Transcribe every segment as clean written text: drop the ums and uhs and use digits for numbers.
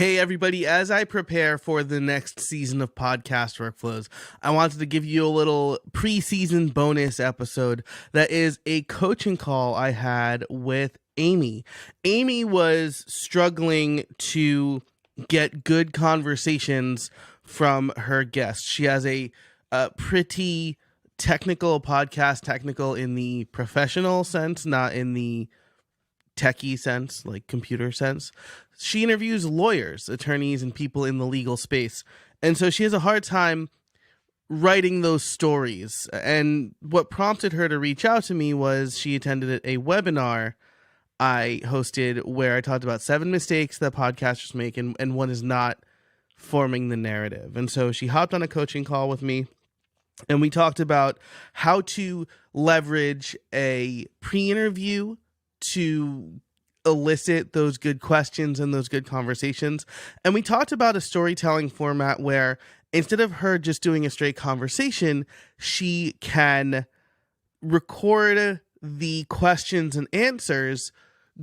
Hey everybody, as I prepare for the next season of Podcast Workflows, I wanted to give you a little preseason bonus episode that is a coaching call I had with Amy. Amy was struggling to get good conversations from her guests. She has a pretty technical podcast, technical in the professional sense, not in the techie sense, like computer sense. She interviews lawyers, attorneys, and people in the legal space. And so she has a hard time writing those stories. And what prompted her to reach out to me was she attended a webinar I hosted where I talked about 7 mistakes that podcasters make, and one is not forming the narrative. And so she hopped on a coaching call with me, and we talked about how to leverage a pre-interview to elicit those good questions and those good conversations. And we talked about a storytelling format where instead of her just doing a straight conversation, she can record the questions and answers,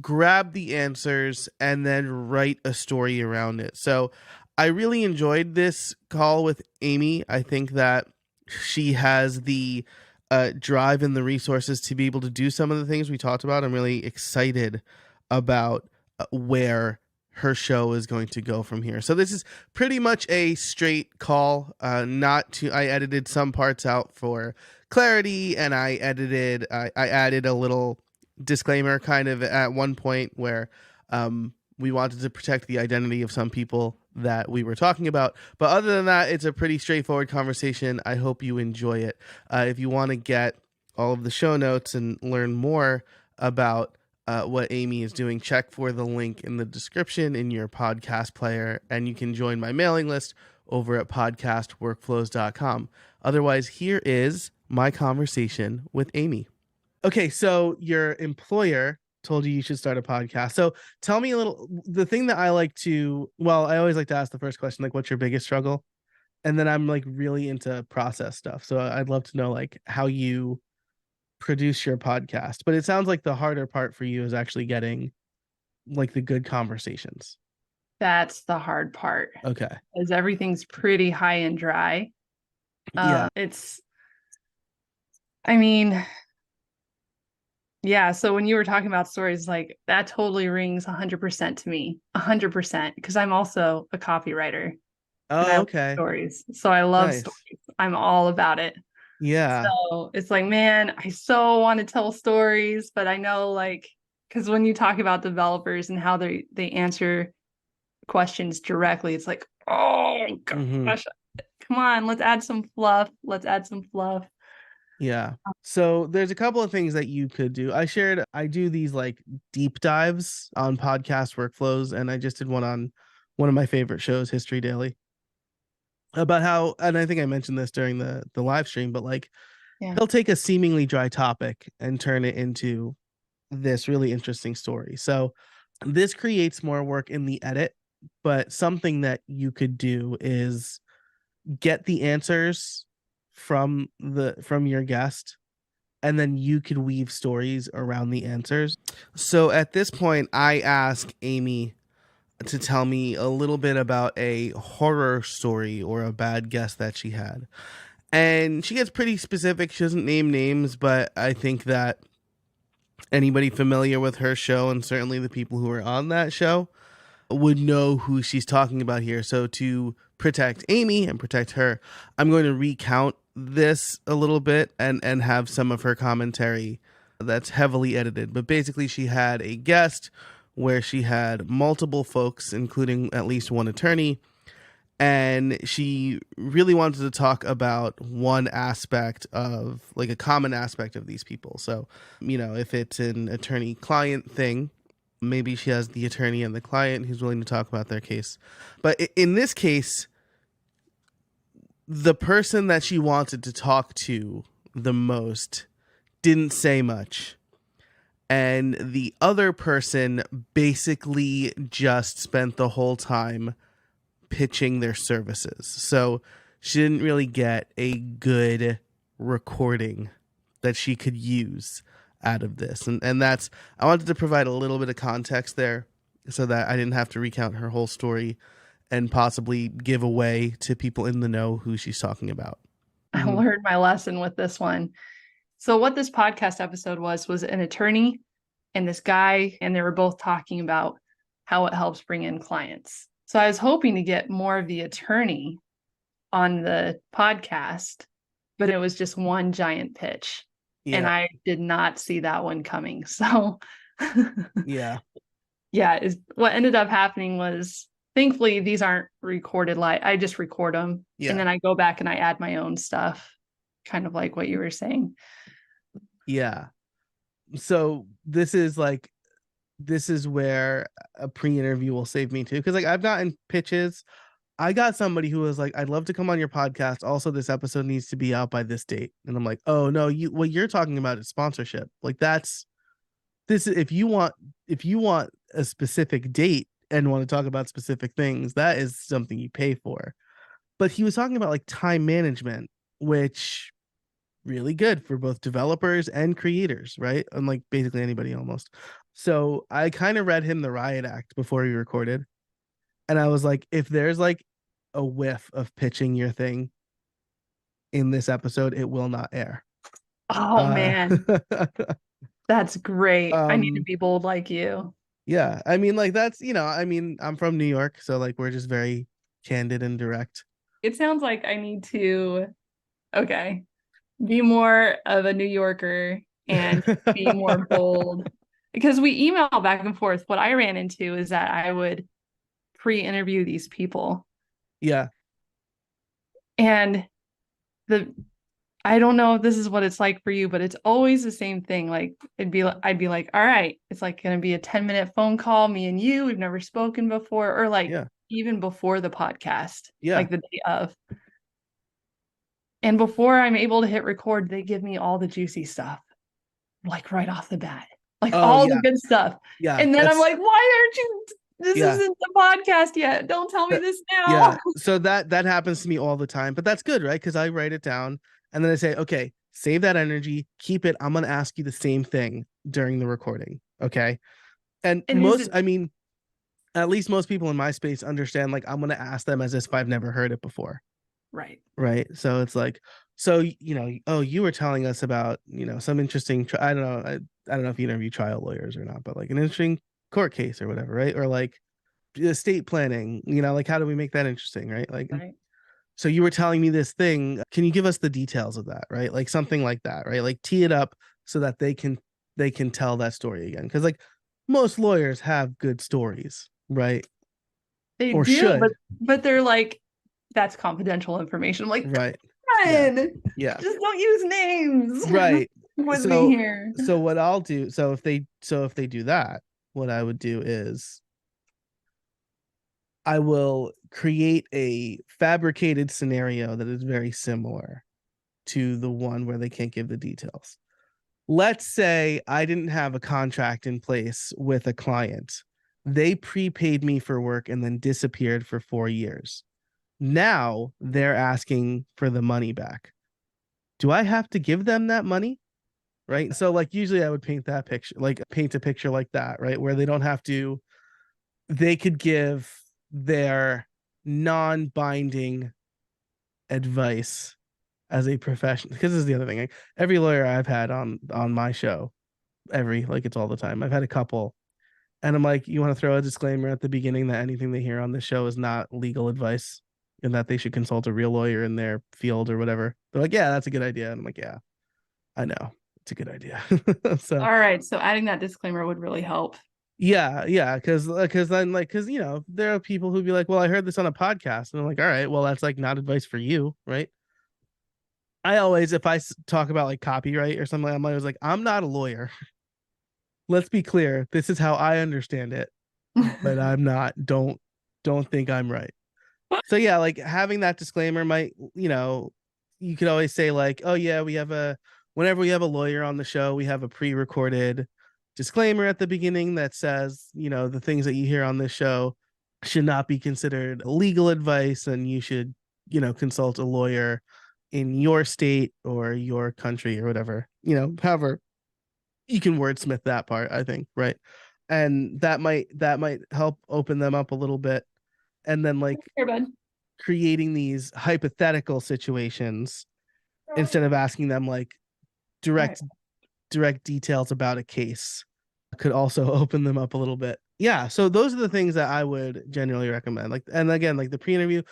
grab the answers, and then write a story around it. So I really enjoyed this call with Amy. I think that she has the drive and the resources to be able to do some of the things we talked about. I'm really excited about where her show is going to go from here. So this is pretty much a straight call. I edited some parts out for clarity, and I added a little disclaimer kind of at one point where we wanted to protect the identity of some people that we were talking about. But other than that, it's a pretty straightforward conversation. I hope you enjoy it. If you want to get all of the show notes and learn more about what Amy is doing, check for the link in the description in your podcast player, and you can join my mailing list over at podcastworkflows.com. Otherwise, here is my conversation with Amy. Okay, so your employer told you should start a podcast. So tell me a little, the thing that I always like to ask the first question, like, what's your biggest struggle? And then I'm like really into process stuff. So I'd love to know like how you produce your podcast. But it sounds like the harder part for you is actually getting like the good conversations. That's the hard part. Okay. Because everything's pretty high and dry. Yeah. So when you were talking about stories, like that totally rings 100% to me, 100%, because I'm also a copywriter. And I Oh, love okay. stories. So I love Nice. stories. I'm all about it. Yeah. So it's like, man, I so want to tell stories, but I know like, because when you talk about developers and how they answer questions directly, it's like, oh gosh, come on, let's add some fluff. Yeah. So there's a couple of things that you could do. I do these like deep dives on podcast workflows, and I just did one on one of my favorite shows, History Daily, about how, and I think I mentioned this during the live stream, but like he'll take a seemingly dry topic and turn it into this really interesting story. So this creates more work in the edit, but something that you could do is get the answers from your guest, and then you could weave stories around the answers. So at this point, I ask Amy to tell me a little bit about a horror story or a bad guest that she had. And she gets pretty specific. She doesn't name names, but I think that anybody familiar with her show, and certainly the people who are on that show, would know who she's talking about here. So to protect Amy and protect her, I'm going to recount this a little bit and have some of her commentary that's heavily edited. But basically, she had a guest where she had multiple folks, including at least one attorney, and she really wanted to talk about one aspect of, like, a common aspect of these people. So, if it's an attorney-client thing, maybe she has the attorney and the client who's willing to talk about their case. But in this case, the person that she wanted to talk to the most didn't say much. And the other person basically just spent the whole time pitching their services. So she didn't really get a good recording that she could use out of this. And that's, I wanted to provide a little bit of context there so that I didn't have to recount her whole story and possibly give away to people in the know who she's talking about. I learned my lesson with this one. So what this podcast episode was an attorney and this guy, and they were both talking about how it helps bring in clients. So I was hoping to get more of the attorney on the podcast, but it was just one giant pitch. Yeah. And I did not see that one coming. So Yeah. yeah, what ended up happening was, thankfully these aren't recorded live. I just record them. Yeah. And then I go back and I add my own stuff, kind of like what you were saying. Yeah. So this is where a pre-interview will save me too. Cause like I've gotten pitches. I got somebody who was like, I'd love to come on your podcast. Also, this episode needs to be out by this date. And I'm like, oh no, what you're talking about is sponsorship. Like if you want a specific date and want to talk about specific things, that is something you pay for. But he was talking about like time management, which really good for both developers and creators, right? And like basically anybody almost. So I kind of read him the riot act before we recorded. And I was like, if there's like a whiff of pitching your thing in this episode, it will not air. Oh man. That's great. I need to be bold like you. Yeah. I mean, like that's, I'm from New York, so like we're just very candid and direct. It sounds like I need to, be more of a New Yorker and be more bold. Because we email back and forth. What I ran into is that I would pre-interview these people. Yeah. And I don't know if this is what it's like for you, but it's always the same thing. Like I'd be like, all right, it's like going to be a 10-minute phone call, me and you, we've never spoken before, or like even before the podcast, like the day of. And before I'm able to hit record, they give me all the juicy stuff, like right off the bat, like all the good stuff. Yeah. And then I'm like, why aren't you? This isn't the podcast yet. Don't tell me this now. Yeah. So that happens to me all the time, but that's good, right? Because I write it down and then I say, okay, save that energy, keep it. I'm going to ask you the same thing during the recording. Okay. And at least most people in my space understand, like, I'm going to ask them as if I've never heard it before. Right. Right. So it's like, oh, you were telling us about, some interesting, I don't know if you interview trial lawyers or not, but like an interesting court case or whatever. Right. Or like estate planning, like how do we make that interesting? Right. Like, so you were telling me this thing. Can you give us the details of that? Right. Like something like that. Right. Like tee it up so that they can tell that story again. Cause like most lawyers have good stories. Right. They do, should. But they're like, that's confidential information. I'm like, right. Yeah. Just don't use names. Right. With me here. So what I'll do, so if they do that, what I would do is I will create a fabricated scenario that is very similar to the one where they can't give the details. Let's say I didn't have a contract in place with a client. They prepaid me for work and then disappeared for 4 years. Now they're asking for the money back. Do I have to give them that money? Right. So like usually I would paint a picture like that, right? Where they don't have to, they could give their non-binding advice as a professional. Because this is the other thing. Like, every lawyer I've had on my show, it's all the time. I've had a couple. And I'm like, you want to throw a disclaimer at the beginning that anything they hear on the show is not legal advice and that they should consult a real lawyer in their field or whatever. They're like, yeah, that's a good idea. And I'm like, yeah, I know. It's a good idea. So all right. So adding that disclaimer would really help. Yeah. Because there are people who'd be like, well, I heard this on a podcast. And I'm like, all right, well, that's like not advice for you, right? I always, if I talk about like copyright or something, I'm always like, I'm not a lawyer. Let's be clear. This is how I understand it, but I'm not. Don't think I'm right. So yeah, like having that disclaimer might, you could always say like, oh yeah, whenever we have a lawyer on the show, we have a pre-recorded disclaimer at the beginning that says, the things that you hear on this show should not be considered legal advice and you should, consult a lawyer in your state or your country or whatever, however you can wordsmith that part, I think. Right. and that might help open them up a little bit. And then like Here, bud. creating these hypothetical situations instead of asking them like Right. direct direct details about a case could also open them up a little bit. Yeah, so those are the things that I would generally recommend. Like, and again, like the pre-interview,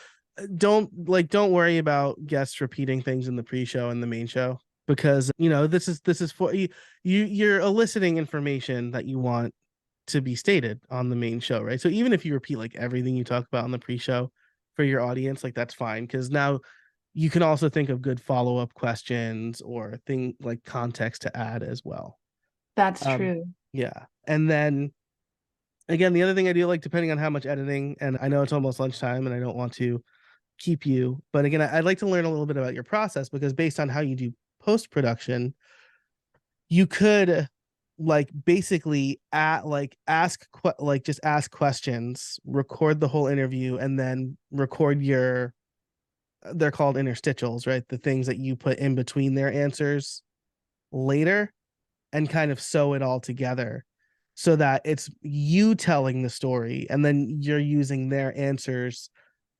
don't worry about guests repeating things in the pre-show and the main show, because this is for you, you're eliciting information that you want to be stated on the main show, right? So even if you repeat like everything you talk about on the pre-show for your audience, like that's fine, because now you can also think of good follow-up questions or thing like context to add as well. That's Um, true. yeah. And then again, the other thing I do like, depending on how much editing, and I know it's almost lunchtime and I don't want to keep you, but again, I'd like to learn a little bit about your process, because based on how you do post-production, you could like basically just ask questions, record the whole interview, and then record your, they're called interstitials, right? The things that you put in between their answers later, and kind of sew it all together so that it's you telling the story and then you're using their answers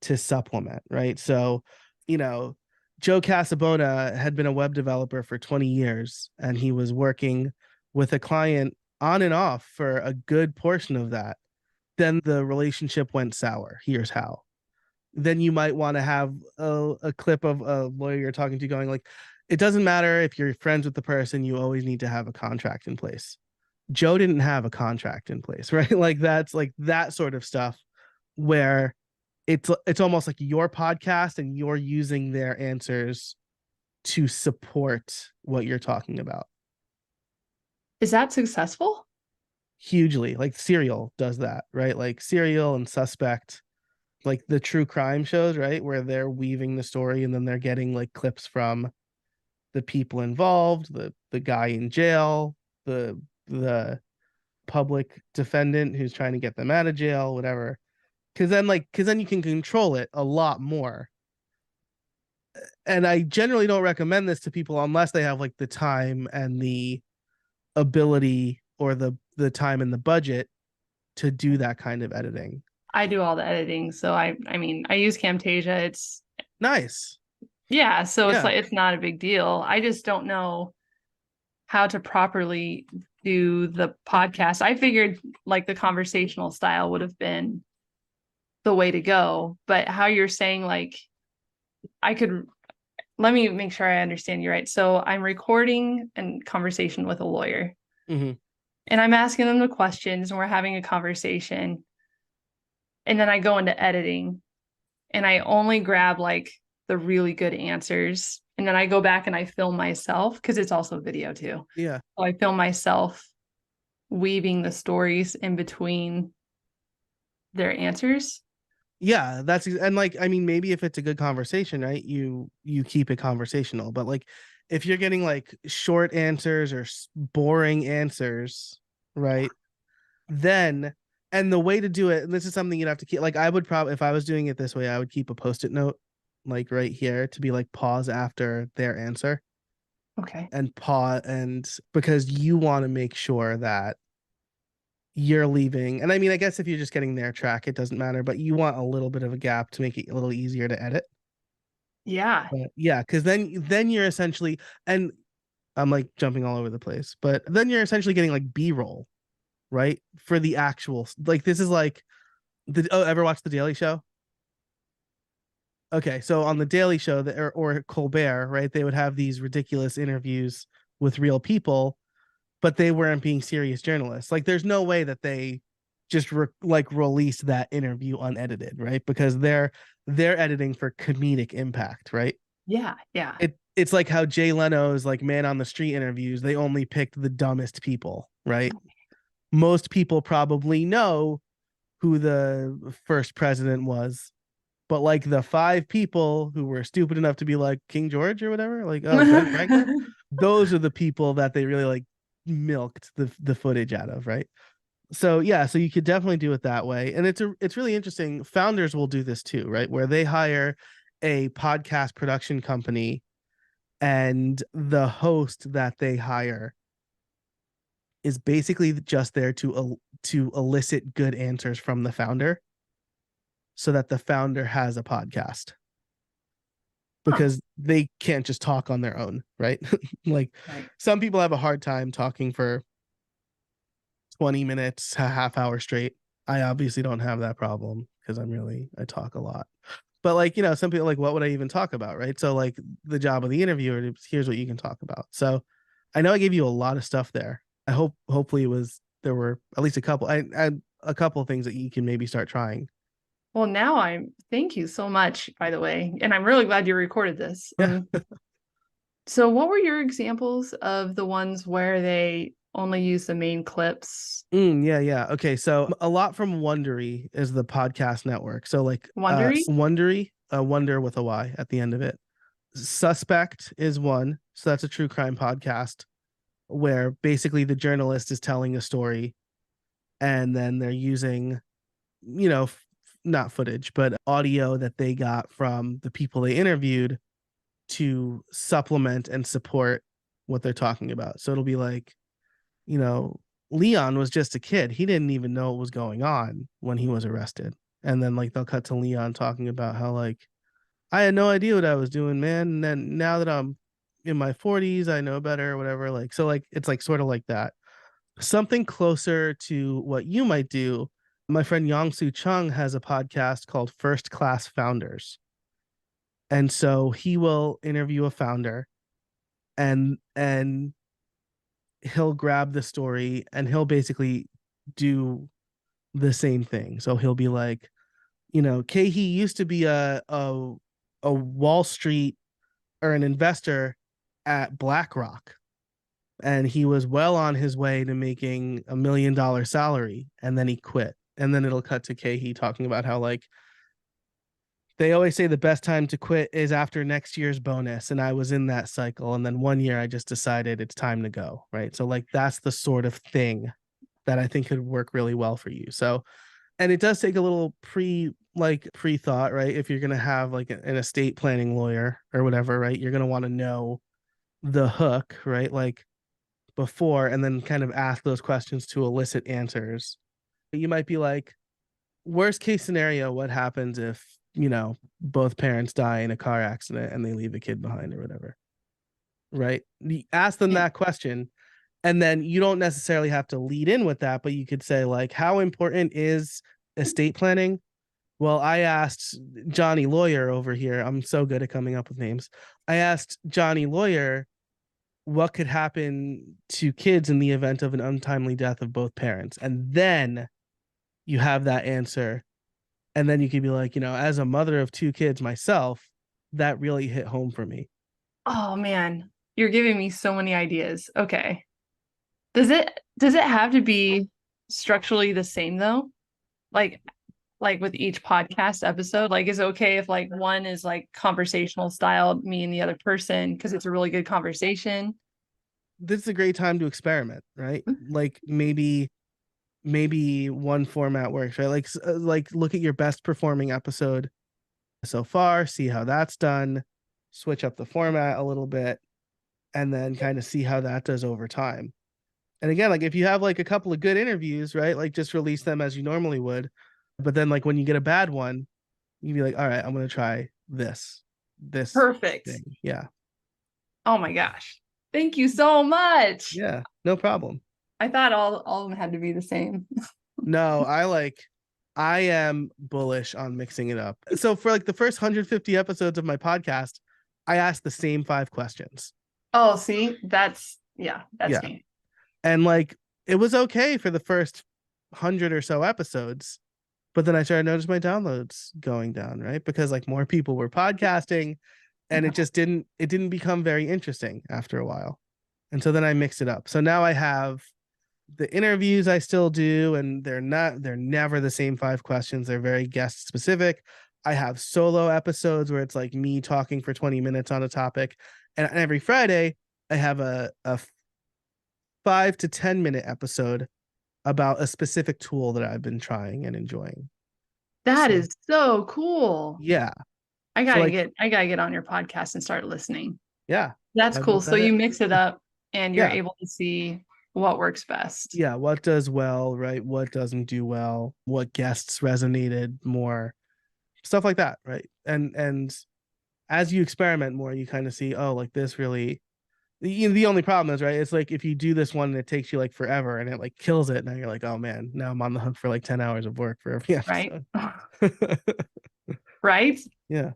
to supplement, right? So, you know, Joe Casabona had been a web developer for 20 years, and he was working with a client on and off for a good portion of that. Then the relationship went sour. Here's how. Then you might want to have a clip of a lawyer you're talking to going like, it doesn't matter if you're friends with the person, you always need to have a contract in place. Joe didn't have a contract in place, right? Like that's like that sort of stuff where it's almost like your podcast and you're using their answers to support what you're talking about. Is that successful? Hugely. Like Serial does that, right? Like Serial and Suspect, like the true crime shows, right? Where they're weaving the story and then they're getting like clips from the people involved, the guy in jail, the public defendant who's trying to get them out of jail, whatever. Because then you can control it a lot more. And I generally don't recommend this to people unless they have like the time and the ability, or the time and the budget to do that kind of editing. I do all the editing, so I mean, I use Camtasia. It's Nice. yeah, so it's Yeah. like it's not a big deal. I just don't know how to properly do the podcast. I figured like the conversational style would have been the way to go, but how you're saying like I could, let me make sure I understand you right. So I'm recording a conversation with a lawyer, Mm-hmm. and I'm asking them the questions and we're having a conversation. And then I go into editing and I only grab like the really good answers. And then I go back and I film myself because it's also video too. Yeah. So I film myself weaving the stories in between their answers. Yeah, and like, I mean, maybe if it's a good conversation, right, you keep it conversational, but like if you're getting like short answers or boring answers, right, then, and the way to do it, and this is something you'd have to keep, like I would probably, if I was doing it this way, I would keep a post-it note like right here to be like pause after their answer, Okay. and pause, and because you want to make sure that you're leaving. And I mean, I guess if you're just getting their track, it doesn't matter, but you want a little bit of a gap to make it a little easier to edit. Yeah. But yeah, because then you're essentially, and I'm like jumping all over the place, but then you're essentially getting like B-roll, right? For the actual, like this is like ever watch The Daily Show? Okay, so on The Daily Show, or Colbert, right? They would have these ridiculous interviews with real people, but they weren't being serious journalists. Like there's no way that they just release that interview unedited, right? Because they're editing for comedic impact, right? Yeah. Yeah. It's like how Jay Leno's like Man on the Street interviews, they only picked the dumbest people, right? Most people probably know who the first president was, but like the five people who were stupid enough to be like King George or whatever, like Ben Franklin, those are the people that they really like milked the footage out of, right? So yeah, so you could definitely do it that way. And it's really interesting. Founders will do this too, right? Where they hire a podcast production company, and the host that they hire is basically just there to elicit good answers from the founder so that the founder has a podcast, Huh. because they can't just talk on their own, right? Like Right. some people have a hard time talking for 20 minutes, a half hour straight. I obviously don't have that problem because I talk a lot. But like, some people like, what would I even talk about? Right. So like the job of the interviewer is, here's what you can talk about. So I know I gave you a lot of stuff there. Hopefully there were at least a couple of things that you can maybe start trying. Well, now thank you so much, by the way. And I'm really glad you recorded this. Yeah. So what were your examples of the ones where they only use the main clips? Yeah. Okay. So a lot from Wondery is the podcast network. So like Wondery? Wondery, Wonder with a Y at the end of it. Suspect is one. So that's a true crime podcast where basically the journalist is telling a story and then they're using, not footage, but audio that they got from the people they interviewed to supplement and support what they're talking about. So it'll be like, you know, Leon was just a kid. He didn't even know what was going on when he was arrested. And then like they'll cut to Leon talking about how like I had no idea what I was doing, man. And then now that I'm in my 40s, I know better or whatever. Like so like it's like sort of like that. Something closer to what you might do. My friend Yongsoo Chung has a podcast called First Class Founders. And so he will interview a founder and he'll grab the story and he'll basically do the same thing. So he'll be like, Kehi used to be a Wall Street or an investor at BlackRock, and he was well on his way to making $1 million salary, and then he quit. And then it'll cut to Kehi talking about how like they always say the best time to quit is after next year's bonus, and I was in that cycle, and then one year I just decided it's time to go, right? So like that's the sort of thing that I think could work really well for you. So, and it does take a little pre-thought, right? If you're going to have like an estate planning lawyer or whatever, right? You're going to want to know the hook, right? Like before, and then kind of ask those questions to elicit answers. You might be like, worst case scenario, what happens if, both parents die in a car accident and they leave a kid behind or whatever, right? You ask them Yeah. that question, and then you don't necessarily have to lead in with that, but you could say like, how important is estate planning? Well, I asked Johnny Lawyer over here. I'm so good at coming up with names. I asked Johnny Lawyer what could happen to kids in the event of an untimely death of both parents. And then you have that answer. And then you could be like, as a mother of two kids myself, that really hit home for me. Oh man, you're giving me so many ideas. Okay. Does it have to be structurally the same though? Like like with each podcast episode, like is it okay if like one is like conversational style, me and the other person, because it's a really good conversation? This is a great time to experiment, right? Like maybe one format works, right? Like look at your best performing episode so far, see how that's done, switch up the format a little bit, and then kind of see how that does over time. And again, like if you have like a couple of good interviews, right? Like just release them as you normally would. But then like when you get a bad one, you'd be like, all right, I'm gonna try this Perfect. thing. Yeah. Oh my gosh. Thank you so much. Yeah. No problem. I thought all of them had to be the same. No, I am bullish on mixing it up. So for like the first 150 episodes of my podcast, I asked the same 5 questions. Oh, see, that's Yeah. me. And like it was okay for the first 100 or so episodes, but then I started noticing my downloads going down, right? Because like more people were podcasting and it didn't become very interesting after a while. And so then I mixed it up. So now I have the interviews I still do, and they're never the same 5 questions. They're very guest specific. I have solo episodes where it's like me talking for 20 minutes on a topic. And every Friday I have a 5 to 10 minute episode about a specific tool that I've been trying and enjoying. That So, is so cool. yeah. I So gotta like, get on your podcast and start listening. yeah. That's I've cool. built So that you in. mix it up and you're Yeah. able to see what works best. Yeah, what does well, right? What doesn't do well? What guests resonated more? Stuff like that, right? And as you experiment more, you kind of see, oh, like this really. The only problem is, right? It's like if you do this one and it takes you like forever and it like kills it, now you're like, oh man, now I'm on the hook for like 10 hours of work for every Right. episode. Right. Yeah.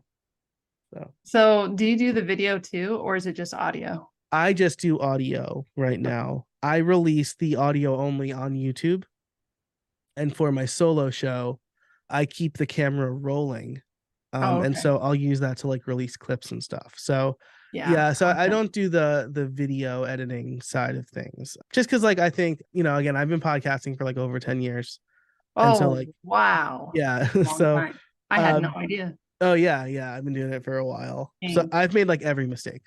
So do you do the video too, or is it just audio? I just do audio right now. I release the audio only on YouTube. And for my solo show, I keep the camera rolling. Oh, And okay. so I'll use that to like release clips and stuff. So Yeah. so I Content. don't do the video editing side of things. Just because like I think, again, I've been podcasting for like over 10 years. And so Oh, like, wow. yeah. Long So time. I had no um idea. oh yeah, I've been doing it for a while. So Dang. I've made like every mistake.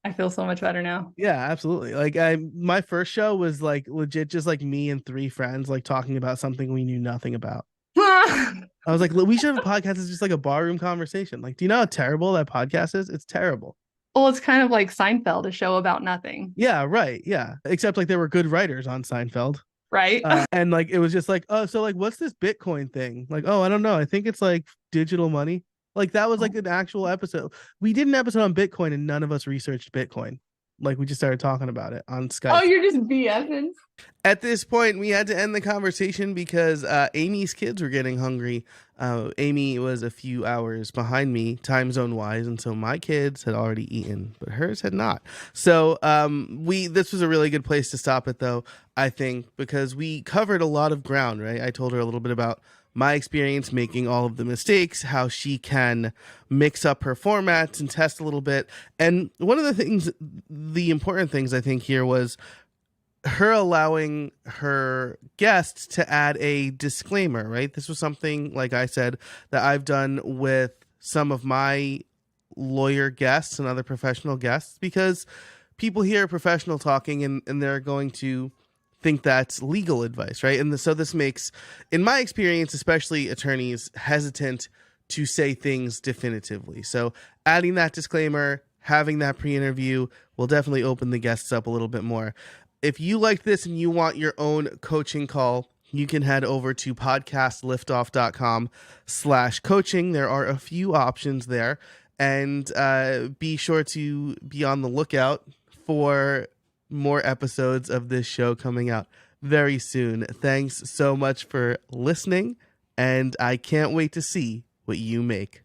I feel so much better now. Yeah, absolutely. Like my first show was like legit just like me and three friends like talking about something we knew nothing about. I was like, we should have a podcast. It's just like a barroom conversation. Like, do you know how terrible that podcast is? It's terrible. Well, it's kind of like Seinfeld, a show about nothing, Yeah, right. Yeah. Except like there were good writers on Seinfeld. right? And like it was just like, oh, so like what's this Bitcoin thing? Like, oh, I don't know. I think it's like digital money. Like that was like an actual episode. We did an episode on Bitcoin and none of us researched Bitcoin. Like we just started talking about it on Skype. Oh, you're just BSing. At this point, we had to end the conversation because Amy's kids were getting hungry. Amy was a few hours behind me, time zone wise, and so my kids had already eaten, but hers had not. So this was a really good place to stop it, though. I think because we covered a lot of ground. Right, I told her a little bit about my experience making all of the mistakes, how she can mix up her formats and test a little bit. And one of the important things I think here was her allowing her guests to add a disclaimer, right? This was something, like I said, that I've done with some of my lawyer guests and other professional guests because people hear professional talking and they're going to think that's legal advice, right? And so this makes, in my experience, especially attorneys hesitant to say things definitively. So adding that disclaimer, having that pre-interview will definitely open the guests up a little bit more. If you like this and you want your own coaching call, you can head over to podcastliftoff.com/coaching. There are a few options there, and be sure to be on the lookout for more episodes of this show coming out very soon. Thanks so much for listening, and I can't wait to see what you make.